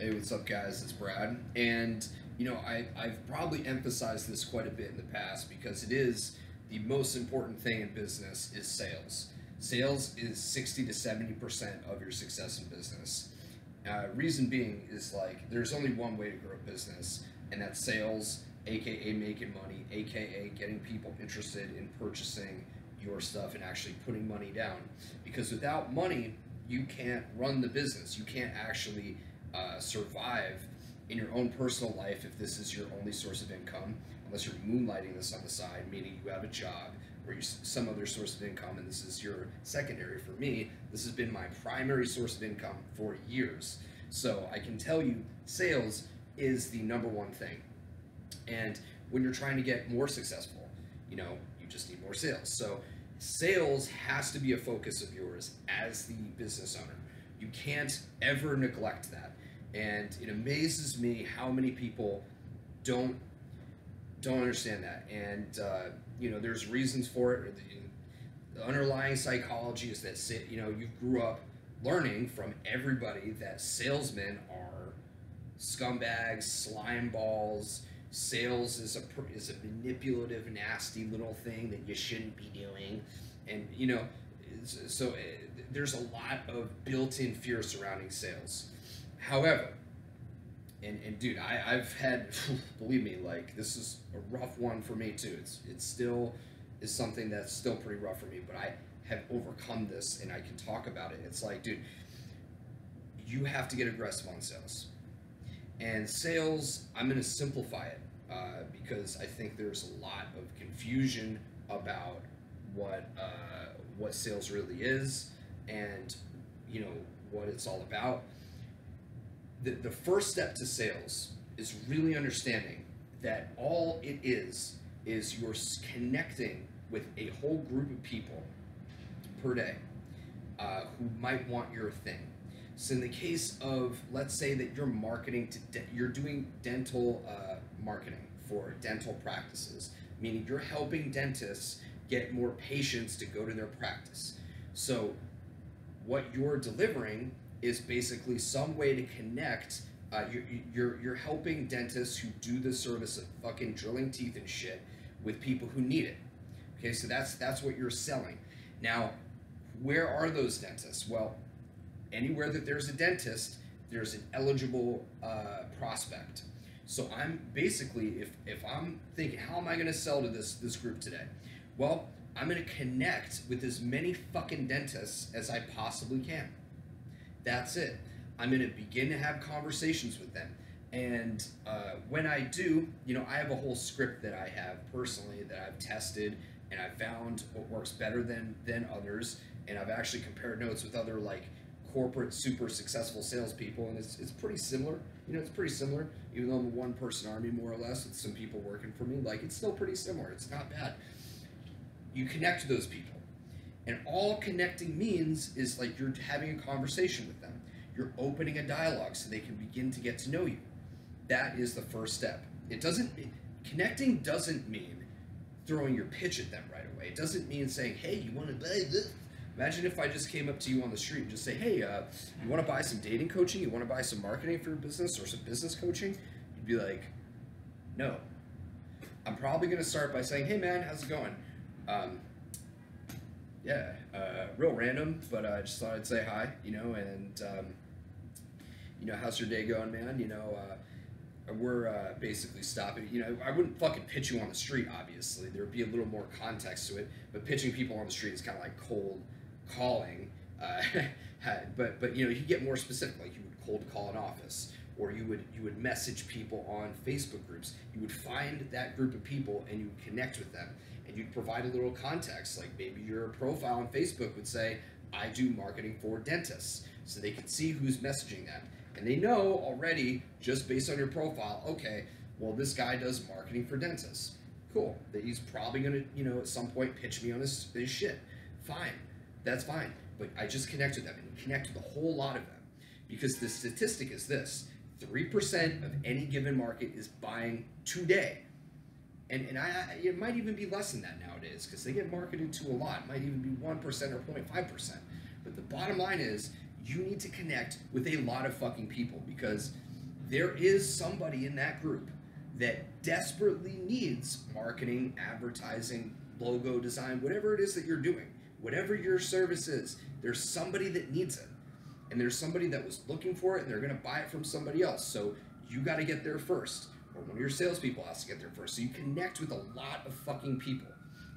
Hey, what's up, guys? It's Brad. And, I've probably emphasized this quite a bit in the past because it is the most important thing in business is sales. Sales is 60 to 70% of your success in business. Reason being is like there's only one way to grow a business, and that's sales, aka making money, aka getting people interested in purchasing your stuff and actually putting money down. Because without money, you can't run the business. You can't actually survive in your own personal life if this is your only source of income, unless you're moonlighting this on the side, meaning you have a job or some other source of income, and this is your secondary. For me, this has been my primary source of income for years. So I can tell you, sales is the number one thing. And when you're trying to get more successful, you just need more sales. So sales has to be a focus of yours as the business owner. You can't ever neglect that. And it amazes me how many people don't understand that. And there's reasons for it. The underlying psychology is that you grew up learning from everybody that salesmen are scumbags, slime balls. Sales is a manipulative, nasty little thing that you shouldn't be doing, and so there's a lot of built-in fear surrounding sales. However, and dude, I've had, believe me, like this is a rough one for me too. It still is something that's still pretty rough for me, but I have overcome this and I can talk about it. It's like, dude, you have to get aggressive on sales. And sales, I'm going to simplify it because I think there's a lot of confusion about what sales really is and what it's all about. The first step to sales is really understanding that all it is you're connecting with a whole group of people per day who might want your thing. So in the case of, let's say that you're marketing you're doing dental marketing for dental practices, meaning you're helping dentists get more patients to go to their practice. So what you're delivering is basically some way to connect. You're helping dentists who do the service of fucking drilling teeth and shit with people who need it. Okay, so that's what you're selling. Now, where are those dentists? Well, anywhere that there's a dentist, there's an eligible prospect. So I'm basically, if I'm thinking, how am I going to sell to this group today? Well, I'm going to connect with as many fucking dentists as I possibly can. That's it. I'm going to begin to have conversations with them. And when I do, I have a whole script that I have personally that I've tested, and I've found what works better than others. And I've actually compared notes with other corporate super successful salespeople, and it's pretty similar. It's pretty similar. Even though I'm a one-person army more or less with some people working for me, it's still pretty similar. It's not bad. You connect to those people, and all connecting means is you're having a conversation with them. You're opening a dialogue so they can begin to get to know you. That is the first step. Connecting doesn't mean throwing your pitch at them right away. It doesn't mean saying, hey, you want to buy this? Imagine if I just came up to you on the street and just say, hey, you want to buy some dating coaching? You want to buy some marketing for your business or some business coaching? You'd be like, no. I'm probably going to start by saying, hey, man, how's it going? Real random, but I just thought I'd say hi, and, how's your day going, man? We're basically stopping. I wouldn't fucking pitch you on the street, obviously. There would be a little more context to it, but pitching people on the street is kind of like cold calling. But you get more specific, like you would cold call an office, or you would message people on Facebook groups. You would find that group of people and you would connect with them, and you'd provide a little context, like maybe your profile on Facebook would say, I do marketing for dentists, so they can see who's messaging them. And they know already, just based on your profile, okay, well, this guy does marketing for dentists. Cool. That he's probably going to, at some point pitch me on his shit. Fine. That's fine. But I just connect with them, and connect with a whole lot of them. Because the statistic is this: 3% of any given market is buying today. And it might even be less than that nowadays, because they get marketed to a lot. It might even be 1% or 0.5%. But the bottom line is, you need to connect with a lot of fucking people, because there is somebody in that group that desperately needs marketing, advertising, logo design, whatever it is that you're doing, whatever your service is, there's somebody that needs it. And there's somebody that was looking for it and they're going to buy it from somebody else. So you got to get there first, or one of your salespeople has to get there first. So you connect with a lot of fucking people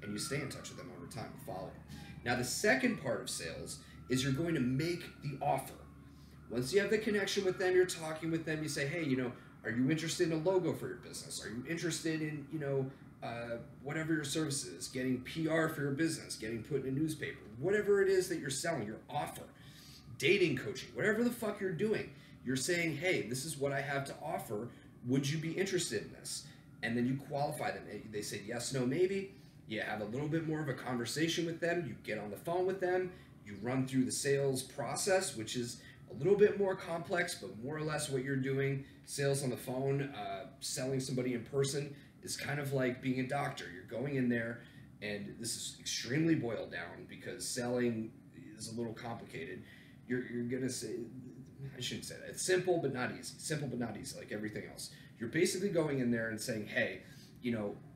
and you stay in touch with them over time and follow them. Now, the second part of sales is you're going to make the offer. Once you have the connection with them, you're talking with them, you say, hey, are you interested in a logo for your business? Are you interested in, whatever your service is, getting PR for your business, getting put in a newspaper, whatever it is that you're selling, your offer, dating coaching, whatever the fuck you're doing, you're saying, hey, this is what I have to offer. Would you be interested in this? And then you qualify them. They say yes, no, maybe. You have a little bit more of a conversation with them. You get on the phone with them. You run through the sales process, which is a little bit more complex, but more or less what you're doing. Sales on the phone, selling somebody in person is kind of like being a doctor. You're going in there, and this is extremely boiled down because selling is a little complicated. You're going to say, I shouldn't say that. It's simple but not easy. Simple but not easy, like everything else. You're basically going in there and saying, hey,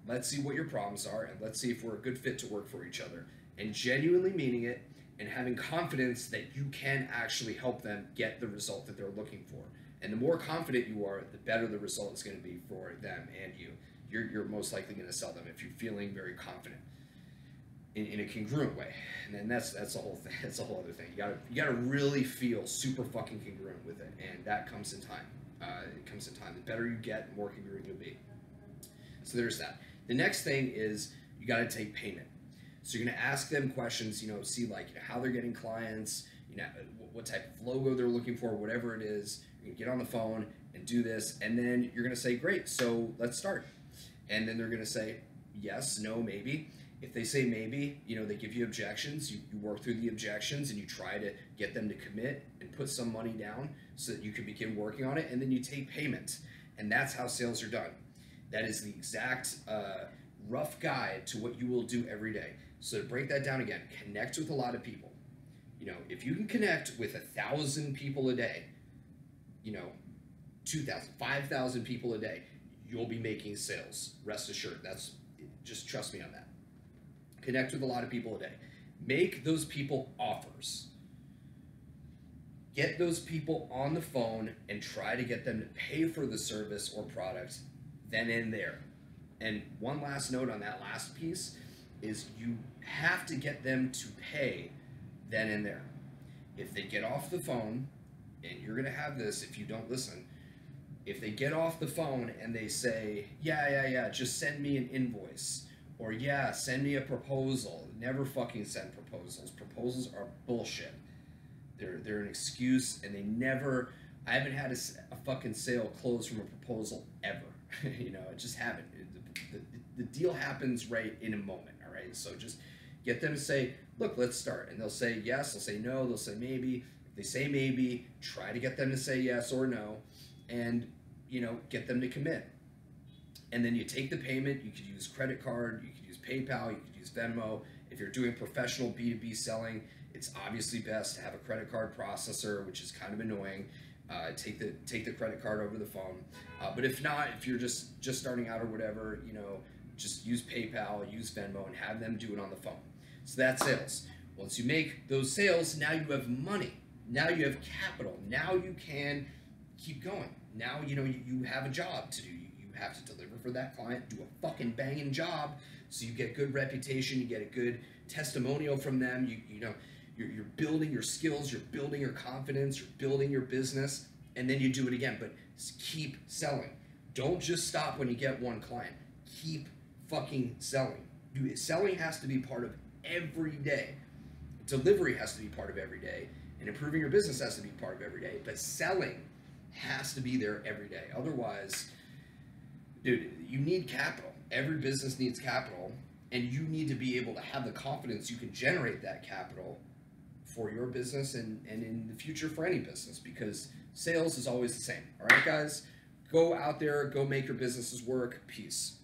let's see what your problems are, and let's see if we're a good fit to work for each other, and genuinely meaning it and having confidence that you can actually help them get the result that they're looking for. And the more confident you are, the better the result is going to be for them and you. You're most likely going to sell them if you're feeling very confident in a congruent way. And then that's the whole thing. That's a whole other thing. You gotta really feel super fucking congruent with it, and that comes in time. It comes in time. The better you get, the more congruent you'll be. So there's that. The next thing is you got to take payment. So you're going to ask them questions, see how they're getting clients, what type of logo they're looking for, whatever it is. You're going to get on the phone and do this, and then you're going to say, great, so let's start. And then they're going to say yes, no, maybe. If they say maybe, they give you objections, you work through the objections and you try to get them to commit and put some money down so that you can begin working on it, and then you take payment. And that's how sales are done. That is the exact rough guide to what you will do every day. So to break that down again, connect with a lot of people. If you can connect with 1,000 people a day, 2,000, 5,000 people a day, you'll be making sales. Rest assured. Just trust me on that. Connect with a lot of people a day. Make those people offers. Get those people on the phone and try to get them to pay for the service or product then and there. And one last note on that last piece is you have to get them to pay then and there. If they get off the phone, and you're going to have this if you don't listen, if they get off the phone and they say, yeah, just send me an invoice, or yeah, send me a proposal. Never fucking send proposals. Proposals are bullshit. They're an excuse, and I haven't had a fucking sale close from a proposal ever. I just haven't. The deal happens right in a moment, all right? So just get them to say, look, let's start. And they'll say yes, they'll say no, they'll say maybe. If they say maybe, try to get them to say yes or no, and, get them to commit. And then you take the payment. You could use credit card, you could use PayPal, you could use Venmo. If you're doing professional B2B selling, it's obviously best to have a credit card processor, which is kind of annoying. Take the credit card over the phone. But if not, if you're just starting out or whatever, just use PayPal, use Venmo, and have them do it on the phone. So that's sales. Once you make those sales, now you have money. Now you have capital. Now you can keep going. Now, you have a job to do. You have to deliver for that client, do a fucking banging job, so you get good reputation, you get a good testimonial from them. You're building your skills, you're building your confidence, you're building your business, and then you do it again. But keep selling. Don't just stop when you get one client. Keep fucking selling. Selling has to be part of every day. Delivery has to be part of every day, and improving your business has to be part of every day. But selling has to be there every day. Otherwise, dude, you need capital. Every business needs capital, and you need to be able to have the confidence you can generate that capital for your business and in the future for any business, because sales is always the same. All right, guys, go out there, go make your businesses work. Peace.